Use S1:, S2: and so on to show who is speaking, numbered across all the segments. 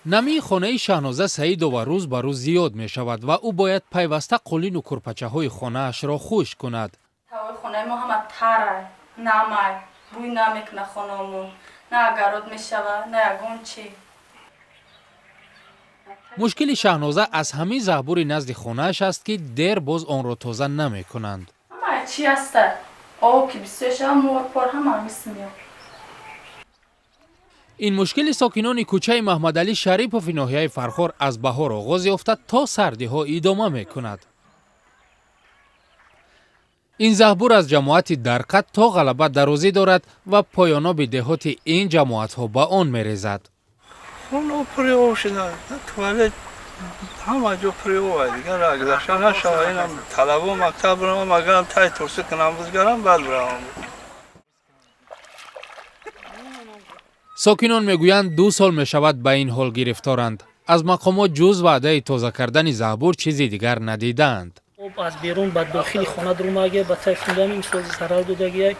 S1: نمی خانه شاهنازه سعیدова روز به روز زیاد می شود و او باید پیوسته قالین و کرپچه های خانه اش را خشک کند.
S2: خانه ما همه تره، نمک، بوی نمیکنه خانه‌مون، نه اگرات می شود، نه یگون چی.
S1: مشکل شاهنازه از همین زهبور نزد خانه اش است که دیر باز آن را تازه نمی کنند.
S2: همه چی است؟ آب که بسیارش هم مورپار همه میسمیاد.
S1: این مشکل ساکنان کوچه محمد علی شریف و ناحیه فرخار از بهار آغاز یافته تا سردی ها ادامه می کند. این زهبور از جماعت درقد تا غلبه درازی دارد و پایاناب دهات این جماعت ها به آن می ریزد.
S3: خونه پری آب شده، توالت همه جا پری آب دیگر را گذاشتن نشود. اینم طلب و مکتب برم اگرم تای ترسی کنم بزگرم بعد برم.
S1: ساکنان میگویند 2 سال می شود به این حال گرفتارند. از مقامات جز وعده تازه کردن زهبور چیزی دیگر ندیدند.
S4: از بیرون به داخل خانه درماگه به تفندم این سوز سرال دادگی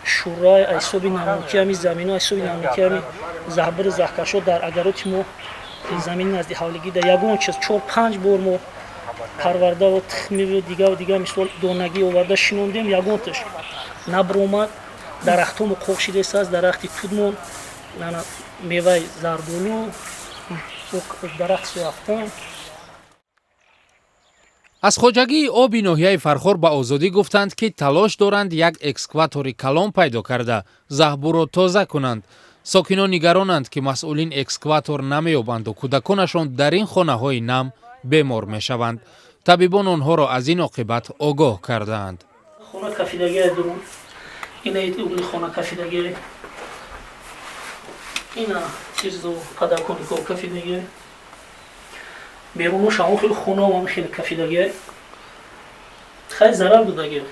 S4: شورای ایسوبی نمونکی همی زمین ها ایسوبی نمونکی همی زهبور زهکشو در اگرات ما زمین نزدی حالگی در یگون چیز 4-5 بار ما پرورده و تخمی و دیگه مثل دونگی آورده شنوندیم یگونتش نبرومد درختو ما قوشیده ساز درختی تودمون میوه زردولو درخت سیافتان.
S1: از خواجگی آب ناحیه فرخار به آزادی گفتند که تلاش دارند یک اکسکواتور کلان پیدا کرده زهبور را تازه کنند. ساکنان نگرانند که مسئولین اکسکواتور نمی‌یابند و کودکانشان در این خانه های نم بیمار میشوند. طبیبان آنها را از این عاقبت آگاه کردند.
S4: خانه کفیدگی درون این خانه کفیدگی اینا چیزو پدرکونی که کفیدگی بیرونش هم خیلی خونه و خیلی کفیدگی خیلی ضرر بودگی